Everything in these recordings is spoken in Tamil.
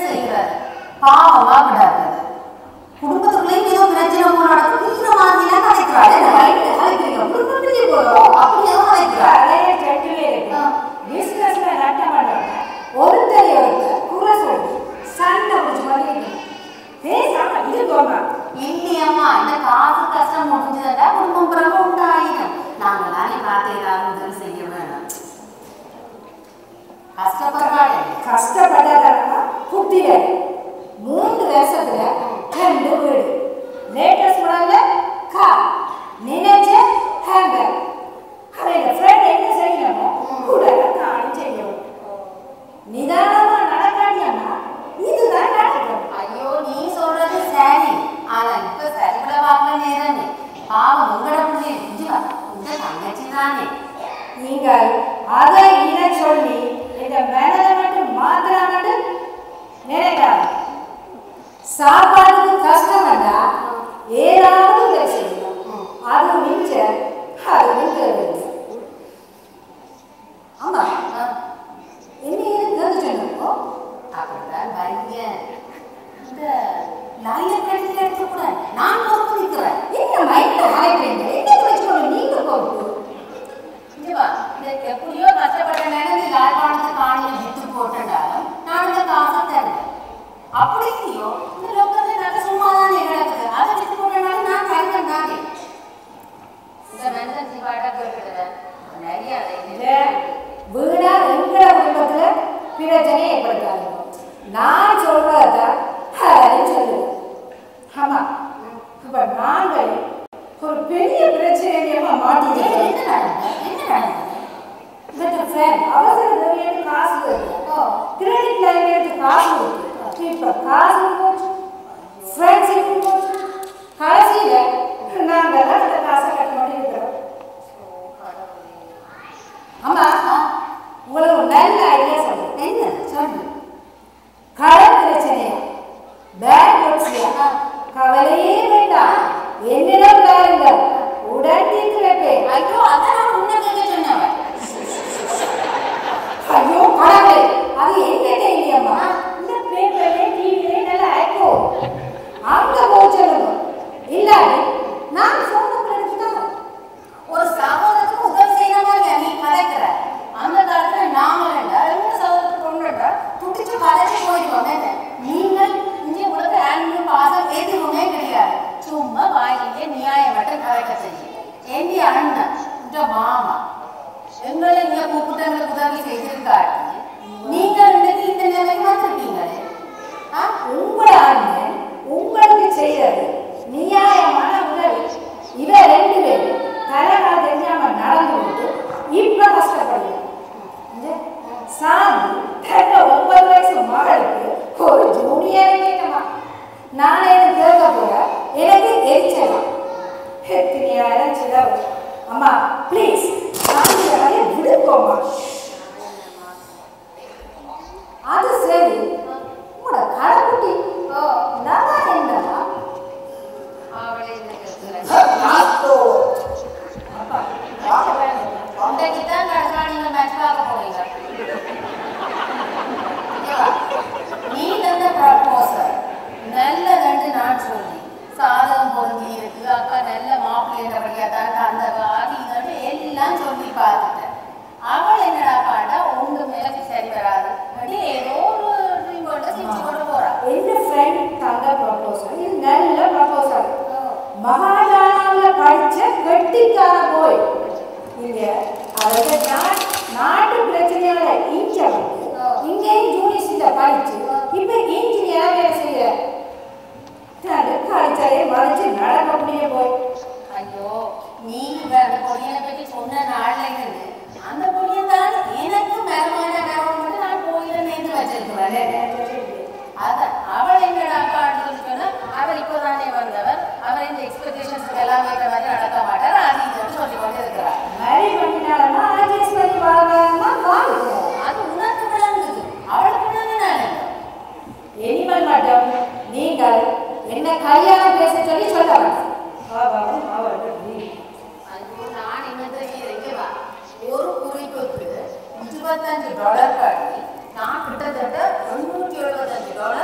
செய்கிறார் பாவமா விடாது குடும்பத்துக்குள்ளேயும் ஏதோ பிரச்சனை போல நடக்கும் இருக்கிற மாதிரிலாம் கலைக்கிறாள் அப்படி ஏதோ கலைக்கிறாள் பிசினஸ்ல நட்ட மாட்டாங்க ஒருத்தரை ஒருத்தர் குறை சொல்லி சண்டை பிடிச்சி பண்ணிட்டு பேசாம இது போமா இல்லையம்மா இந்த காசு கஷ்டம் முடிஞ்சதா குடும்பம் பிறகு உண்டாயிடும் நாங்களாம் காத்து ஏதாவது உதவி செய்ய வேணும் கஷ்டப்படாதா குட்டில 3 வருஷத்துல 2 வீடு லேட்டஸ்ட் மாடல்ல கார் நினைச்ச ஹேங்கர் அவன் ஃப்ரெண்ட் என்ன செய்யணுமோ கூட நான் செய்யணும் நிதானமா நடக்காட்டியானா இதுதான் நடக்கும் ஐயோ நீ சொல்றது சரி ஆனா இப்ப சரிபட பார்க்கல நேரமே பாவம் உங்களோட பிள்ளை இந்த தங்கச்சி தானே நீங்கள் அதை இன சொல்லி இந்த மனதை மட்டும் மாத்திராமட்டு நினைக்காது சாப்பாடுக்கு கஷ்டம் வந்தா ஏதாவது உதவி செய்யணும் அது மிஞ்ச அது மிஞ்ச ஆமா என்ன ஏன்னு சொன்னப்போ அப்படிதான் பையன் இந்த லாயர் கடையில் எடுக்கக்கூடாது நான் பொறுப்பு நிற்கிறேன் என்ன மைண்ட்ல ஆயிடுறீங்க என்ன வச்சுக்கோங்க நீங்க பொறுப்பு எப்படியோ கஷ்டப்பட்ட நேரம் யாழ்ப்பாணத்து காணியில் விட்டு போட்டாலும் நான் இந்த காசை தரேன் அப்படி இல்லையோ இந்த லோக்கத்தில் நல்ல சும்மாதானே கிடக்குது அதை விட்டு போட்டனாலும் நான் தருவேன் தானே இந்த மென்டன்சி பாட்டா கேட்கிறேன் நிறைய வீணா எங்கள குடும்பத்துல பிரச்சனை ஏற்படுத்தாது நான் சொல்றதான் சொல்லுவேன் ஆமா இப்ப நாங்கள் ஒரு பெரிய பிரச்சனையமா மாட்டிக்கிறோம் அவசர தேவையான காசு கிரெடிட் லைன் காசு இப்ப காசு போச்சு ஃப்ரெண்ட்ஷிப் போச்சு கடைசியில நாங்கள் அந்த காசை கட்ட மாட்டேங்கிறோம் ஆமா உங்களுக்கு நல்ல ஐடியா சொல்றேன் என்ன சொல்லு கடன் பிரச்சனையா பேங்க் பிரச்சனையா கவலையே வேண்டாம் என்னிடம் பாருங்கள் உடன் தீர்க்கிறேன் ஐயோ அதான் நான் உன்னை கேட்க சொன்னவன் ஐயோ கடவுளே அது என்ன இல்லையம்மா இந்த பேப்பர்ல டிவில நல்ல ஐக்கோ அங்க போச்சலும் இல்லாடி நான் சொன்னது எடுத்துட்டேன் ஒரு சகோதரத்துக்கு உதவி செய்யற மாதிரி நீ கலைக்கிற அந்த காலத்துல நாங்கள் ரெண்டு சகோதரத்துக்கு கொண்டுட்டா துடிச்சு கலைச்சு போயிடுவாங்க நீங்கள் இங்கே உங்களுக்கு ஆன்மீக பாசம் ஏற்றுக்கொண்டே கிடையாது சும்மா வாயிலே நியாயம் மட்டும் கலைக்க செய்யும் எந்தி அண்ணன் இந்த மாமா எங்களை இங்க கூப்பிட்டவங்களுக்கு உதவி செய்திருக்காட்டி நீங்கள் இன்னைக்கு இந்த நிலைக்கு வந்திருக்கீங்களே உங்களோட அண்ணன் உங்களுக்கு செய்யறது நியாயமான உதவி இவ 2 பேரும் தலைகால் தெரியாம நடந்து விட்டு இப்ப கஷ்டப்படுவோம் சாமி தன்ன 9 வயசு மகளுக்கு ஒரு ஜூனியர் கேட்கமா நானே கேட்க போற எனக்கு எரிச்சலாம் எத்தனையாயிரம் செலவு அம்மா ப்ளீஸ் சாமியை விடுப்போம்மா அது சரி உங்களோட கடைக்குட்டி நல்லா என்னமா அவளே என்ன கேட்கிறேன் நீ தந்த ப்ரப்போசல் நல்லதென்று நான் சொல்லி சாதகம் பொருந்தி இருக்கு அக்கா நல்ல மாப்பிள்ளை என்றபடியாதான் அந்த வாரி இதோட எல்லாம் சொல்லி பார்த்துட்டேன் அவள் என்னடா பாண்டா ஒன்று மேலே சரி வராது அப்படி ஏதோ ஒரு ட்ரீம் போட்டு சிரிச்சு கொண்டு போறா என்ன ஃப்ரெண்ட் தந்த ப்ரப்போசல் இது நல்ல ப்ரப்போசல் மகாராணாவில் படிச்ச கெட்டிக்கார போய் இங்க அவர்கள் நாட்டு பிரச்சனையால இங்க வந்து இங்கேயும் யூனிவர்சிட்டியில படிச்சு இப்ப இன்ஜினியரா வேலை செய்ய காய்ச்சாலே வளைச்சு நடக்க முடிய போய் ஐயோ நீ அந்த பொடியனை பற்றி சொன்ன நாள்ல இருந்து அந்த பொடியன் தான் எனக்கு மரமான மட்டும் நான் கோயில நேர்ந்து வச்சிருக்கிறேன் அதான் அவள் எங்களோட அப்பா அடுத்து சொன்னா அவர் இப்போதானே வந்தவர் அவர் இந்த எக்ஸ்பெக்டேஷன்ஸ் எல்லாம் ஏற்ற மாதிரி நடக்க மாட்டார் அது இதுன்னு சொல்லி கொண்டு இருக்கிறார் மேரி பண்ணினாலமா அட்ஜஸ்ட் பண்ணி வாழ்வாங்கன்னா வாழ்க்கை அது உனக்கு விளங்குது அவளுக்கு விளங்குனால இனிமல் மட்டும் நீங்கள் என்ன கல்யாணம் பேச சொல்லி சொல்ல வேண்டாம் நான் என்னது ஒரு குறிப்புக்கு $25 காட்டி நான் கிட்டத்தட்ட $875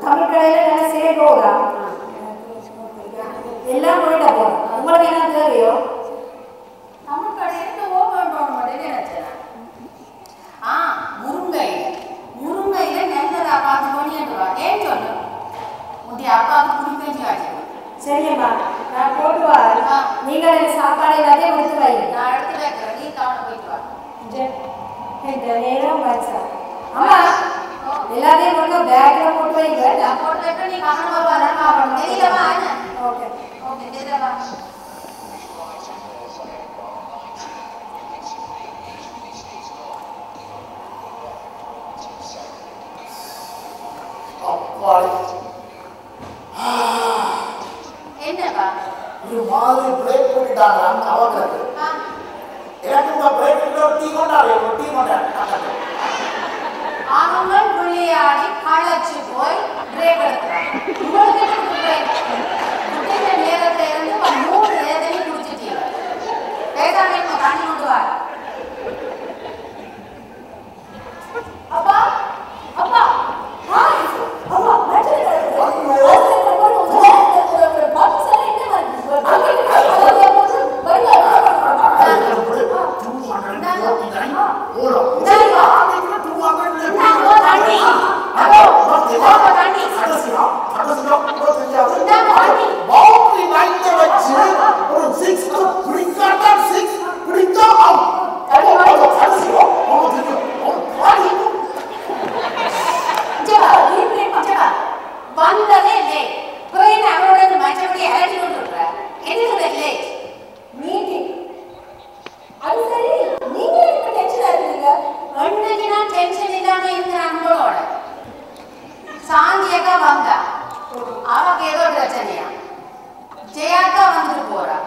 தமிழ் கடையில் நல்லா சேகோடா எல்லாம் போயிட்டா போகும். உங்களுக்கு என்ன தெரியும்? தமிழ் கடையில் ஓப்பன் பண்ண மாட்டேன்னு நினைச்சேன். முருங்கையில நெல்லரா பார்த்து பண்ணிட்டுவா. ஏன் சொல்லு முந்தைய அப்பாவுக்கு குடிப்பேச்சு ஆச்சு. சரியம்மா, நான் போட்டு வா. நீங்கள் எனக்கு சாப்பாடு எல்லாத்தையும் எடுத்து வைங்க. நான் எடுத்து வைக்கிறேன், நீ கவனம் போயிட்டு வா. இந்த நேரம் வச்சா அம்மா எல்லாத்தையும் கொண்டு பேக்ல போட்டு வைங்க. நான் போட்டு வைக்கிறேன், நீ கவனம் வருவா. தெரியலவா? ஓகே ஓகே, தெரியலவா? என்னப்பா ஒரு மாதிரி பிரேக் பண்ணிட்டாங்க அவங்களுக்கு. எனக்கு இந்த பிரேக்கில் ஒரு டீ கொண்டாரு, ஒரு டீ கொண்டாரு. அவங்க விளையாடி களைச்சு போய் பிரேக் எடுக்கிறாங்க. உங்களுக்கு இந்த நேரத்துல இருந்து 3 நேரத்தையும் குடிச்சிட்டீங்க. பேசாம தண்ணி கொண்டு வா. அப்பா அப்பா வந்ததே இல்லை. அவரோட மற்றபடி அலட்டி கொண்டு என்ன மீட்டிங். அது சரி, நீங்க எனக்கு டென்ஷனா இருக்கீங்க. அன்னைக்கு நான் டென்ஷன் இல்லாம இருக்கிற நம்மளோட சாந்தியக்கா வந்தா, அவக்கு ஏதோ பிரச்சனையா. ஜெயாக்கா வந்துட்டு போறா,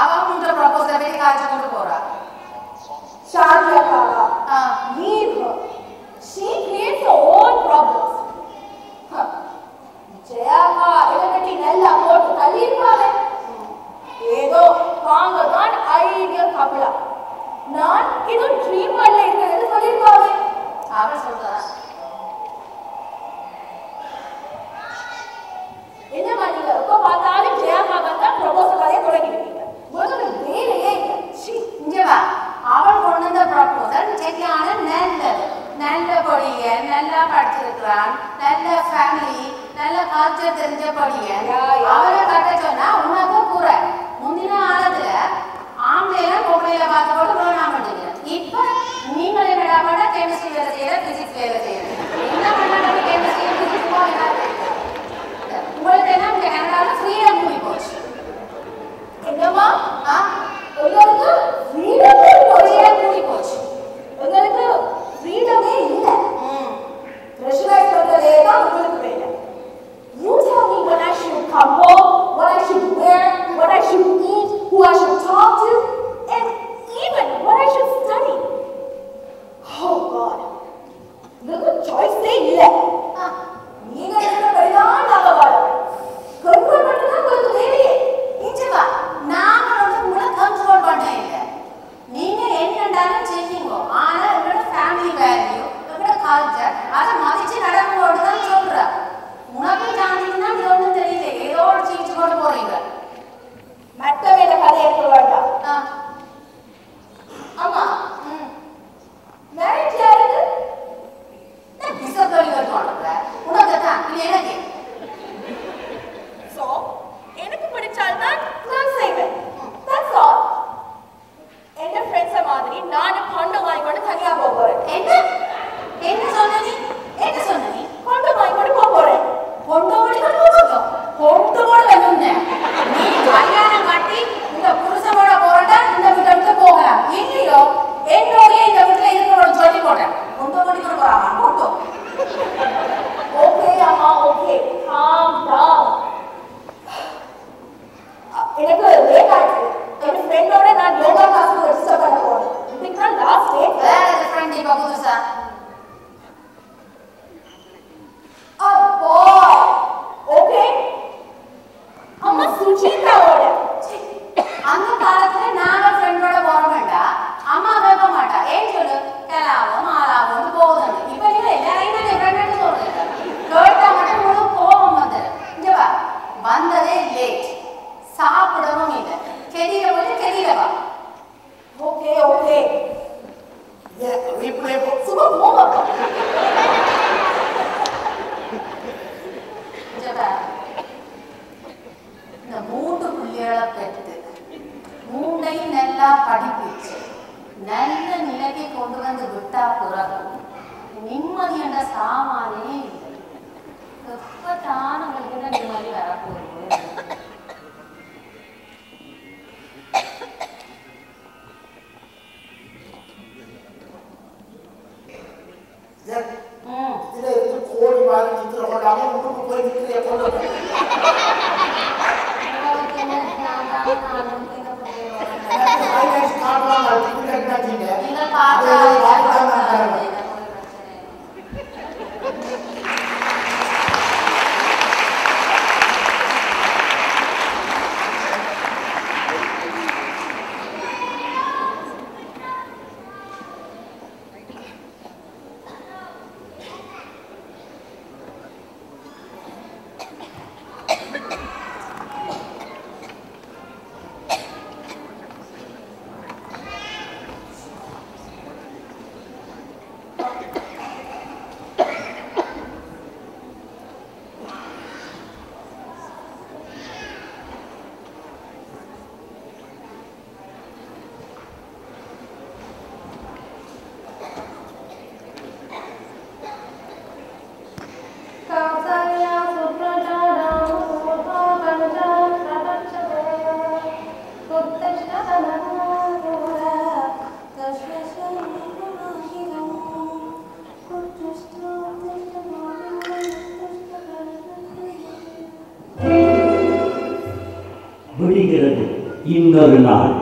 அவங்க ப்ரொபோசல் பத்தி காய்ச்சி கொண்டு போறா. சாந்தியக்கா leave her. She creates her own problems. ஜெயாக்கா இதை பற்றி நல்லா போட்டு தள்ளியிருப்பாங்க. ஏதோ வாங்க தான் ஐடியல் கப்பலா, நான் இது ட்ரீம் வேர்ல்ட்ல இருக்கிறது சொல்லியிருப்பாங்க. அவள் சொல்றா என்னமா நீங்க எப்ப பார்த்தாலும் ஜெயாக்கா தான் ப்ரொபோசல் கதையை தொடங்கிருக்கீங்க. உங்களுக்கு வேலையே இல்லை. இங்க வா. அவள் கொண்டு வந்த ப்ரொபோசல் சரியான நல்ல பொடியன், நல்லா படிச்சிருக்கிறான், நல்ல ஃபேமிலி, நல்ல கல்ச்சர் தெரிஞ்ச பொடியன். அவரை கட்ட சொன்னா உனக்கு கூற முந்தின காலத்துல ஆம்பளைல பொம்பளையில பார்த்து கூட ப்ரோனாம் பண்ணிக்கிறேன். இப்ப நீங்கள் என்னடா பண்ண கெமிஸ்ட்ரி வேலை செய்யற, பிசிக்ஸ் வேலை செய்யற. என்ன பண்ணாலும் கெமிஸ்ட்ரி பிசிக்ஸ் உங்களுக்கு என்ன இந்த கனடாவில் ஃப்ரீடம் கூடி போச்சு. என்னமா உங்களுக்கு ஃப்ரீடம் கூடி போச்சு. உங்களுக்கு ஃப்ரீடமே இல்லை. ப்ரெஷரைஸ் பண்றதே தான் உங்களுக்கு வேலை. You tell me when I should come home, what I should wear, what I should eat, who I should talk to, and even what I should study. Oh God. Look செய்ய கொள்ளுங்க. விடுகிறது இன்னொரு நாள்.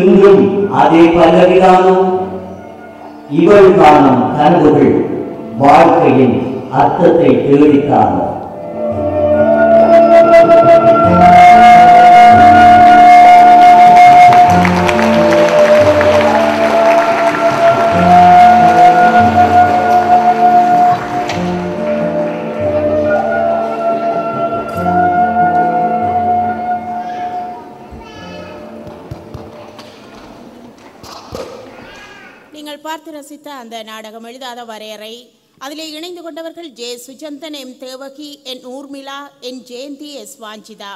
இன்றும் அதே பல்லவிதானோ? இவள் காணும் கனவுகள் வாழ்க்கையின் அர்த்தத்தை தேடித்தானோ? நீங்கள் பார்த்து ரசித்த அந்த நாடகம் எழுதாத வரையறை, அதிலே இணைந்து கொண்டவர்கள் ஜே சுஜந்தன், எம் தேவகி, என் ஊர்மிளா, என் ஜெயந்தி, எஸ் வாஞ்சிதா.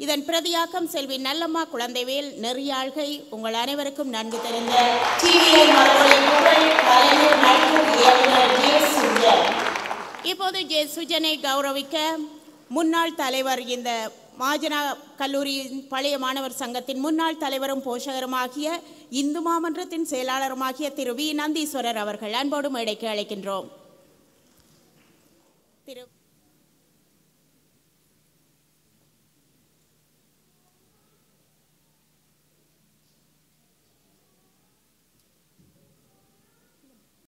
இதன் பிரதியாக்கம் செல்வி நல்லம்மா குழந்தைவேல். நெறியாள்கை உங்கள் அனைவருக்கும் நன்கு தெரிந்த இப்போது ஜே சுஜனை கௌரவிக்க முன்னாள் தலைவர், இந்த மாஜனா கல்லூரியின் பழைய மாணவர் சங்கத்தின் முன்னாள் தலைவரும் போஷகருமாகிய இந்து மாமன்றத்தின் செயலாளருமாகிய திரு வி நந்தீஸ்வரர் அவர்கள் அன்போடு மேடைக்கு அழைக்கின்றோம். திரு